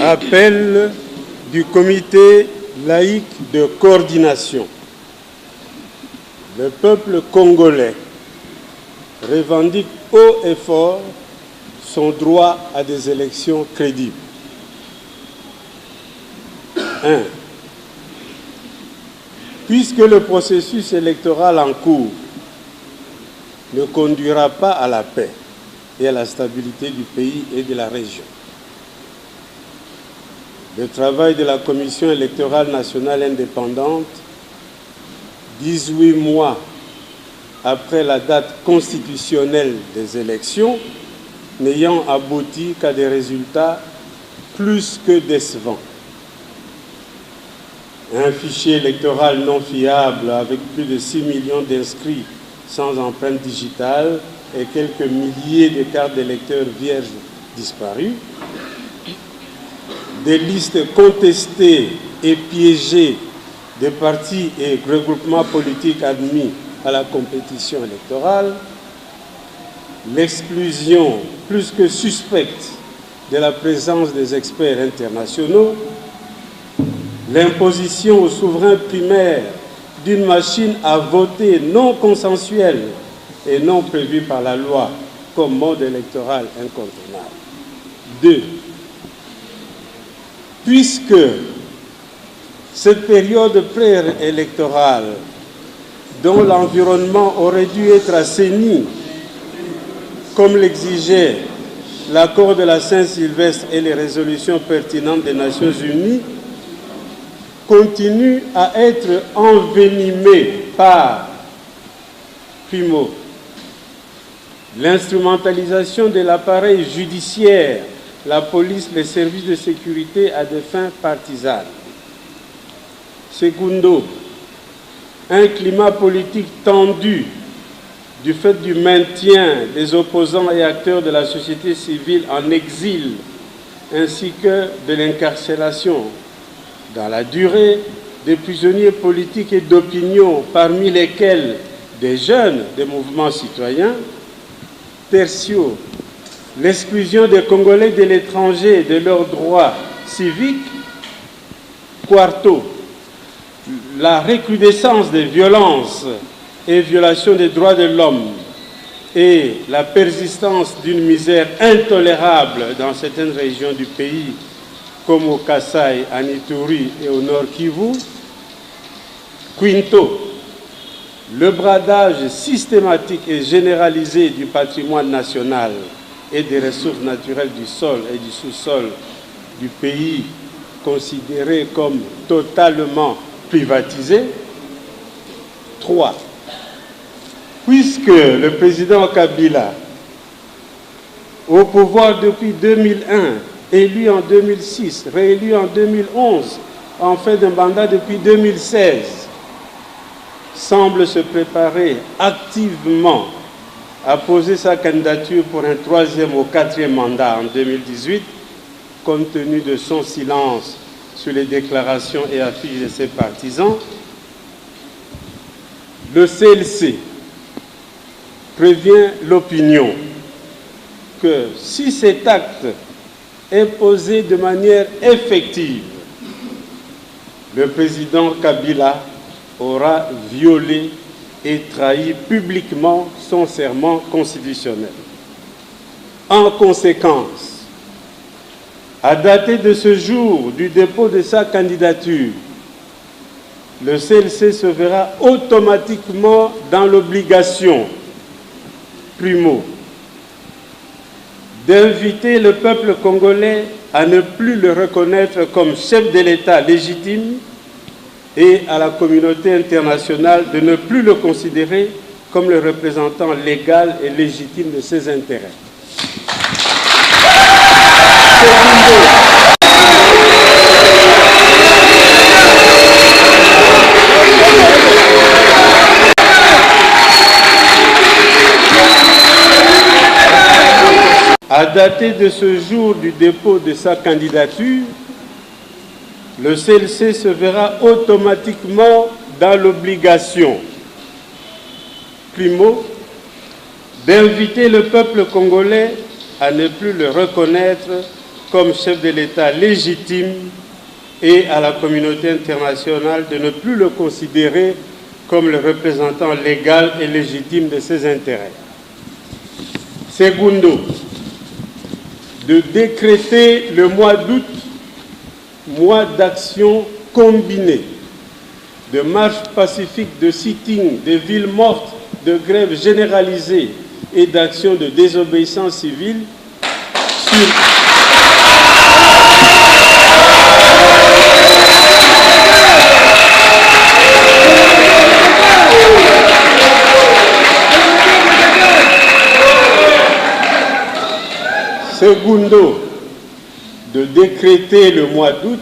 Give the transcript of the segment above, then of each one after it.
Appel du comité laïque de coordination. Le peuple congolais revendique haut et fort son droit à des élections crédibles. 1. Puisque le processus électoral en cours ne conduira pas à la paix et à la stabilité du pays et de la région, le travail de la Commission électorale nationale indépendante, 18 mois après la date constitutionnelle des élections, n'ayant abouti qu'à des résultats plus que décevants. Un fichier électoral non fiable avec plus de 6 millions d'inscrits sans empreinte digitale et quelques milliers de cartes d'électeurs vierges disparues, des listes contestées et piégées des partis et regroupements politiques admis à la compétition électorale, l'exclusion plus que suspecte de la présence des experts internationaux, l'imposition aux souverains primaires d'une machine à voter non consensuelle et non prévue par la loi comme mode électoral incontournable. 2. Puisque cette période préélectorale, dont l'environnement aurait dû être assaini, comme l'exigeait l'accord de la Saint-Sylvestre et les résolutions pertinentes des Nations Unies, continue à être envenimée par, primo, l'instrumentalisation de l'appareil judiciaire, la police, les services de sécurité à des fins partisanes. Secundo, un climat politique tendu du fait du maintien des opposants et acteurs de la société civile en exil, ainsi que de l'incarcération dans la durée des prisonniers politiques et d'opinion, parmi lesquels des jeunes des mouvements citoyens. Tertio, l'exclusion des Congolais de l'étranger de leurs droits civiques. Quarto, la recrudescence des violences et violations des droits de l'homme et la persistance d'une misère intolérable dans certaines régions du pays, comme au Kasaï, à Ituri et au Nord Kivu. Quinto, le bradage systématique et généralisé du patrimoine national et des ressources naturelles du sol et du sous-sol du pays, considéré comme totalement privatisé. 3. Puisque le président Kabila, au pouvoir depuis 2001, élu en 2006, réélu en 2011, en fait d'un mandat depuis 2016, semble se préparer activement à poser sa candidature pour un 3e ou 4e mandat en 2018, compte tenu de son silence sur les déclarations et affiches de ses partisans, le CLC prévient l'opinion que si cet acte est posé de manière effective, le président Kabila aura violé et trahi publiquement son serment constitutionnel. En conséquence, à dater de ce jour du dépôt de sa candidature, le CLC se verra automatiquement dans l'obligation, primo, d'inviter le peuple congolais à ne plus le reconnaître comme chef de l'État légitime et à la communauté internationale de ne plus le considérer comme le représentant légal et légitime de ses intérêts. À dater de ce jour du dépôt de sa candidature, le CLC se verra automatiquement dans l'obligation, primo, d'inviter le peuple congolais à ne plus le reconnaître comme chef de l'État légitime et à la communauté internationale de ne plus le considérer comme le représentant légal et légitime de ses intérêts. Segundo, de décréter le mois d'août, mois d'action combinée, de marche pacifique, de sitting, de villes mortes, de grève généralisée et d'action de désobéissance civile sur Segundo, de décréter le mois d'août,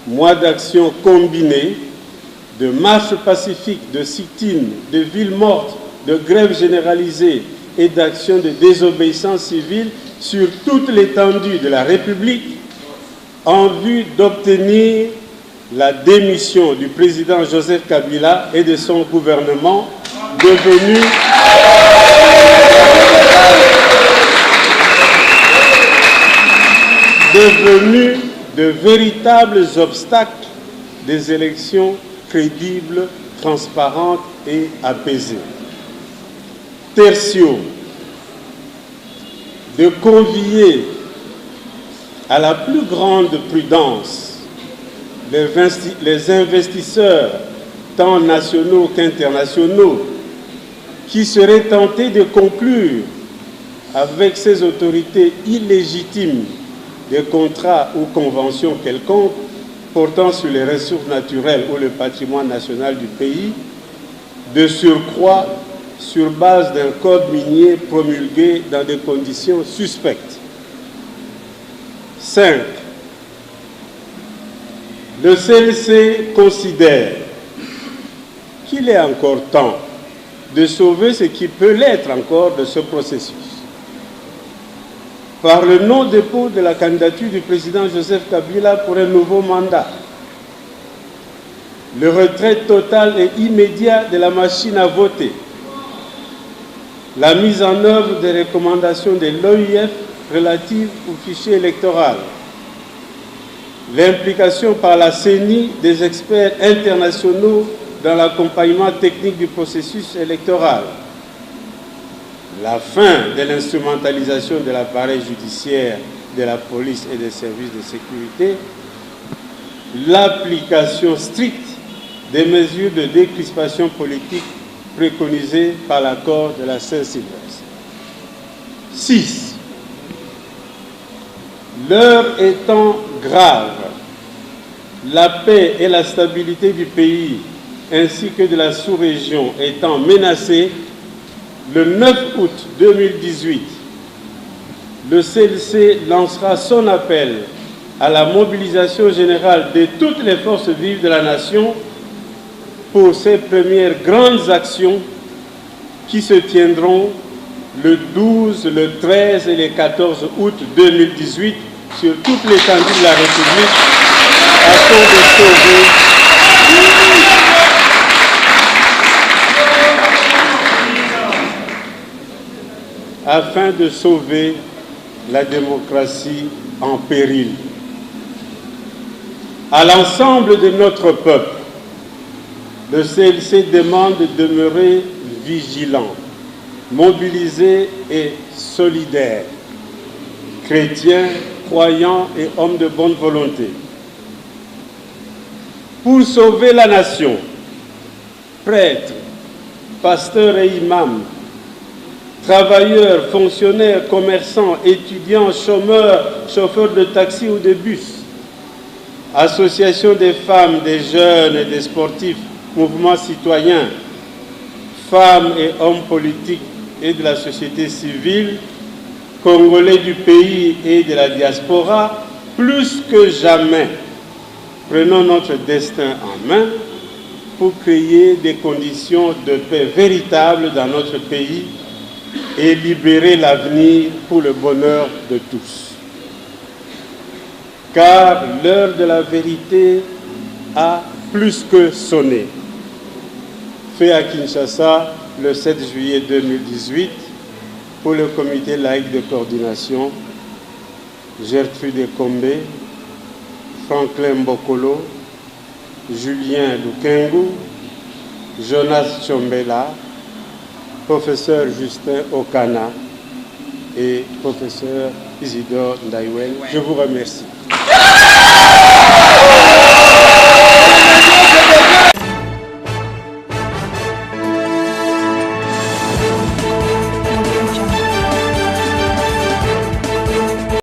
mois d'action combinée, de marche pacifique, de sit-in, de villes mortes, de grève généralisée et d'action de désobéissance civile sur toute l'étendue de la République en vue d'obtenir la démission du président Joseph Kabila et de son gouvernement devenu de véritables obstacles des élections crédibles, transparentes et apaisées. Tertio, de convier à la plus grande prudence les investisseurs, tant nationaux qu'internationaux, qui seraient tentés de conclure avec ces autorités illégitimes des contrats ou conventions quelconques portant sur les ressources naturelles ou le patrimoine national du pays, de surcroît sur base d'un code minier promulgué dans des conditions suspectes. 5. Le CLC considère qu'il est encore temps de sauver ce qui peut l'être encore de ce processus. Par le non-dépôt de la candidature du président Joseph Kabila pour un nouveau mandat, le retrait total et immédiat de la machine à voter, la mise en œuvre des recommandations de l'OIF relatives au fichier électoral, l'implication par la CENI des experts internationaux dans l'accompagnement technique du processus électoral, la fin de l'instrumentalisation de l'appareil judiciaire, de la police et des services de sécurité, l'application stricte des mesures de décrispation politique préconisées par l'accord de la Saint-Sylvestre. 6. L'heure étant grave, la paix et la stabilité du pays ainsi que de la sous-région étant menacées, le 9 août 2018, le CLC lancera son appel à la mobilisation générale de toutes les forces vives de la nation pour ces premières grandes actions qui se tiendront le 12, le 13 et le 14 août 2018 sur toute l'étendue de la République afin de sauver la démocratie en péril. À l'ensemble de notre peuple, le CLC demande de demeurer vigilant, mobilisé et solidaire, chrétiens, croyants et hommes de bonne volonté. Pour sauver la nation, prêtres, pasteurs et imams, travailleurs, fonctionnaires, commerçants, étudiants, chômeurs, chauffeurs de taxi ou de bus, associations des femmes, des jeunes et des sportifs, mouvements citoyens, femmes et hommes politiques et de la société civile, congolais du pays et de la diaspora, plus que jamais, prenons notre destin en main pour créer des conditions de paix véritables dans notre pays et libérer l'avenir pour le bonheur de tous. Car l'heure de la vérité a plus que sonné. Fait à Kinshasa le 7 juillet 2018 pour le comité laïque de coordination, Gertrude Kombe, Franklin Bokolo, Julien Lukengu, Jonas Chombela, professeur Justin Okana et professeur Isidore Ndaïwen. Je vous remercie.